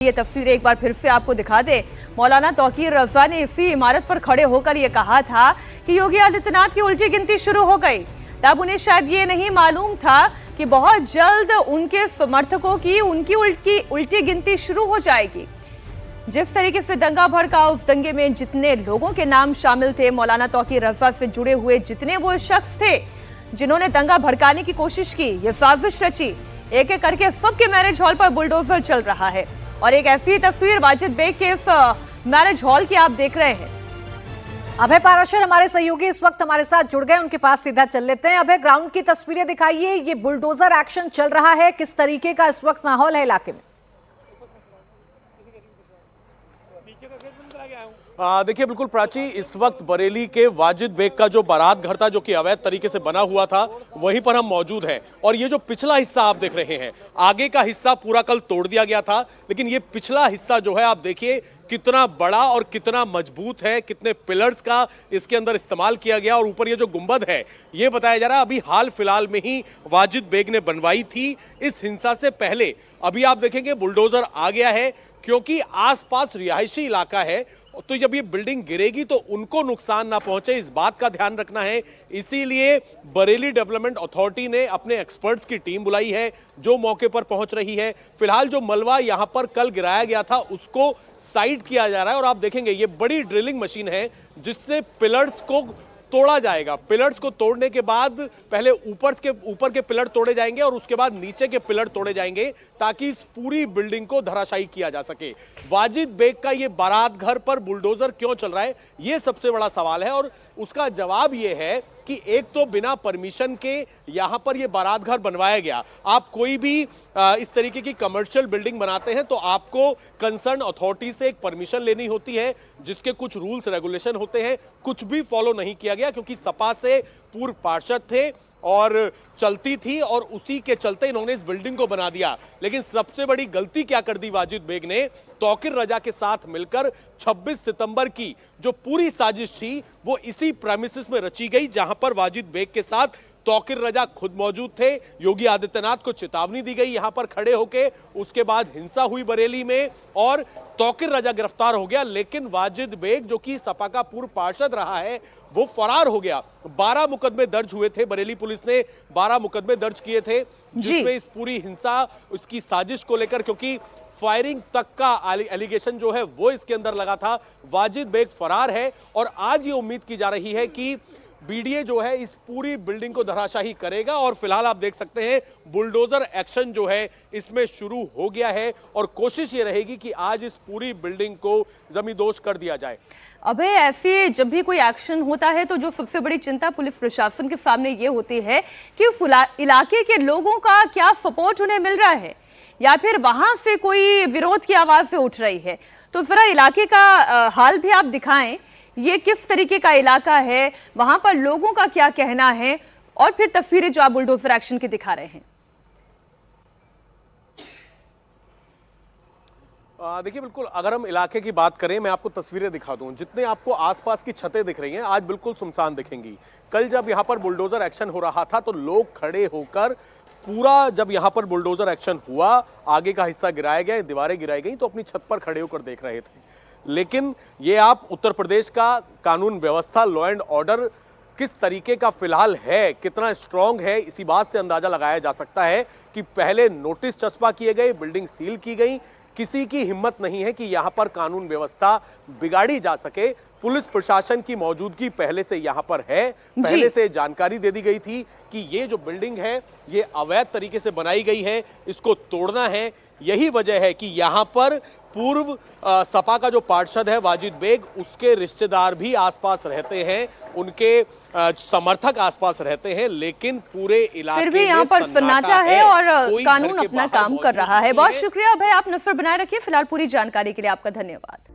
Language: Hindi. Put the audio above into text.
ये तस्वीरें एक बार फिर से आपको दिखा दे। मौलाना तौकीर रजा ने इसी इमारत पर खड़े होकर ये कहा था कि योगी आदित्यनाथ की उल्टी गिनती शुरू हो गई। तब उन्हें शायद ये नहीं मालूम था कि बहुत जल्द उनके समर्थकों की उनकी उल्टी गिनती शुरू हो जाएगी। जिस तरीके से दंगा भड़का, उस दंगे में जितने लोगों के नाम शामिल थे, मौलाना तौकीर रजा से जुड़े हुए जितने वो शख्स थे जिन्होंने दंगा भड़काने की कोशिश की, ये साजिश रची, एक एक करके सबके मैरिज हॉल पर बुलडोजर चल रहा है। और एक ऐसी तस्वीर वाजिद बेग के इस मैरिज हॉल की आप देख रहे हैं। अभय पाराशर हमारे सहयोगी इस वक्त हमारे साथ जुड़ गए, उनके पास सीधा चल लेते हैं। अभय, ग्राउंड की तस्वीरें दिखाइए, ये बुलडोजर एक्शन चल रहा है, किस तरीके का इस वक्त माहौल है इलाके में? देखिए, बिल्कुल प्राची, इस वक्त बरेली के वाजिद बेग का जो बारात घर था, जो कि अवैध तरीके से बना हुआ था, वहीं पर हम मौजूद हैं। और ये जो पिछला हिस्सा आप देख रहे हैं, आगे का हिस्सा पूरा कल तोड़ दिया गया था, लेकिन ये पिछला हिस्सा जो है आप देखिए कितना बड़ा और कितना मजबूत है, कितने पिलर्स का इसके अंदर इस्तेमाल किया गया। और ऊपर ये जो गुंबद है, ये बताया जा रहा है अभी हाल फिलहाल में ही वाजिद बेग ने बनवाई थी इस हिंसा से पहले। अभी आप देखेंगे बुलडोजर आ गया है, क्योंकि आसपास रिहायशी इलाका है, तो जब ये बिल्डिंग गिरेगी तो उनको नुकसान ना पहुंचे, इस बात का ध्यान रखना है। इसीलिए बरेली डेवलपमेंट अथॉरिटी ने अपने एक्सपर्ट्स की टीम बुलाई है, जो मौके पर पहुंच रही है। फिलहाल जो मलबा यहां पर कल गिराया गया था, उसको साइड किया जा रहा है। और आप देखेंगे ये बड़ी ड्रिलिंग मशीन है, जिससे पिलर्स को तोड़ा जाएगा। पिलर्स को तोड़ने के बाद पहले ऊपर के पिलर तोड़े जाएंगे और उसके बाद नीचे के पिलर तोड़े जाएंगे, ताकि इस पूरी बिल्डिंग को धराशायी किया जा सके। वाजिद बेग का ये बारात घर पर बुलडोजर क्यों चल रहा है, ये सबसे बड़ा सवाल है। और उसका जवाब ये है कि एक तो बिना परमिशन के यहां पर ये बारात घर बनवाया गया। आप कोई भी इस तरीके की कमर्शियल बिल्डिंग बनाते हैं तो आपको कंसर्न अथॉरिटी से एक परमिशन लेनी होती है, जिसके कुछ रूल्स रेगुलेशन होते हैं। कुछ भी फॉलो नहीं किया गया, क्योंकि सपा से पूर्व पार्षद थे और चलती थी, और उसी के चलते इन्होंने इस बिल्डिंग को बना दिया। लेकिन सबसे बड़ी गलती क्या कर दी वाजिद बेग ने, तौकीर रजा के साथ मिलकर 26 सितंबर की जो पूरी साजिश थी वो इसी प्रेमिसेस में रची गई, जहां पर वाजिद बेग के साथ तौकीर रजा खुद मौजूद थे। योगी आदित्यनाथ को चेतावनी दी गई यहां पर खड़े होके, उसके बाद हिंसा हुई बरेली में और तौकीर रजा गिरफ्तार हो गया। लेकिन वाजिद बेग, जो कि सपा का पूर्व पार्षद रहा है, वो फरार हो गया। 12 मुकदमे दर्ज हुए थे, बरेली पुलिस ने 12 मुकदमे दर्ज किए थे, जिसमें इस पूरी हिंसा, उसकी साजिश को लेकर, क्योंकि फायरिंग तक का एलिगेशन जो है वो इसके अंदर लगा था। वाजिद बेग फरार है और आज ये उम्मीद की जा रही है कि बीडीए जो है इस पूरी बिल्डिंग को धराशायी करेगा। और फिलहाल आप देख सकते हैं बुलडोजर एक्शन जो है इसमें शुरू हो गया है, और कोशिश ये रहेगी कि आज इस पूरी बिल्डिंग को जमींदोज कर दिया जाए। अबे, ऐसे जब भी कोई एक्शन होता है तो जो सबसे बड़ी चिंता पुलिस प्रशासन के सामने ये होती है कि उस इलाके के लोगों का क्या सपोर्ट उन्हें मिल रहा है, या फिर वहां से कोई विरोध की आवाज उठ रही है। तो जरा इलाके का हाल भी आप दिखाएं, ये किस तरीके का इलाका है, वहां पर लोगों का क्या कहना है, और फिर तस्वीरें जो आप बुलडोजर एक्शन की दिखा रहे हैं। देखिए, बिल्कुल अगर हम इलाके की बात करें, मैं आपको तस्वीरें दिखा दूं, जितने आपको आसपास की छतें दिख रही हैं आज बिल्कुल सुनसान दिखेंगी। कल जब यहां पर बुलडोजर एक्शन हो रहा था तो लोग खड़े होकर पूरा, जब यहां पर बुलडोजर एक्शन हुआ, आगे का हिस्सा गिराया गया, दीवारें गिराई गई, तो अपनी छत पर खड़े होकर देख रहे थे। लेकिन ये आप उत्तर प्रदेश का कानून व्यवस्था, लॉ एंड ऑर्डर किस तरीके का फिलहाल है, कितना स्ट्रांग है, इसी बात से अंदाजा लगाया जा सकता है कि पहले नोटिस चस्पा किए गए, बिल्डिंग सील की गई। किसी की हिम्मत नहीं है कि यहां पर कानून व्यवस्था बिगाड़ी जा सके। पुलिस प्रशासन की मौजूदगी पहले से यहां पर है, पहले से जानकारी दे दी गई थी कि ये जो बिल्डिंग है ये अवैध तरीके से बनाई गई है, इसको तोड़ना है। यही वजह है कि यहां पर पूर्व सपा का जो पार्षद है वाजिद बेग, उसके रिश्तेदार भी आसपास रहते हैं, उनके समर्थक आसपास रहते हैं, लेकिन पूरे इलाके फिर भी यहाँ पर सन्नाटा है और कानून अपना काम कर रहा है। बहुत शुक्रिया भाई, आप नजर बनाए रखिए। फिलहाल पूरी जानकारी के लिए आपका धन्यवाद।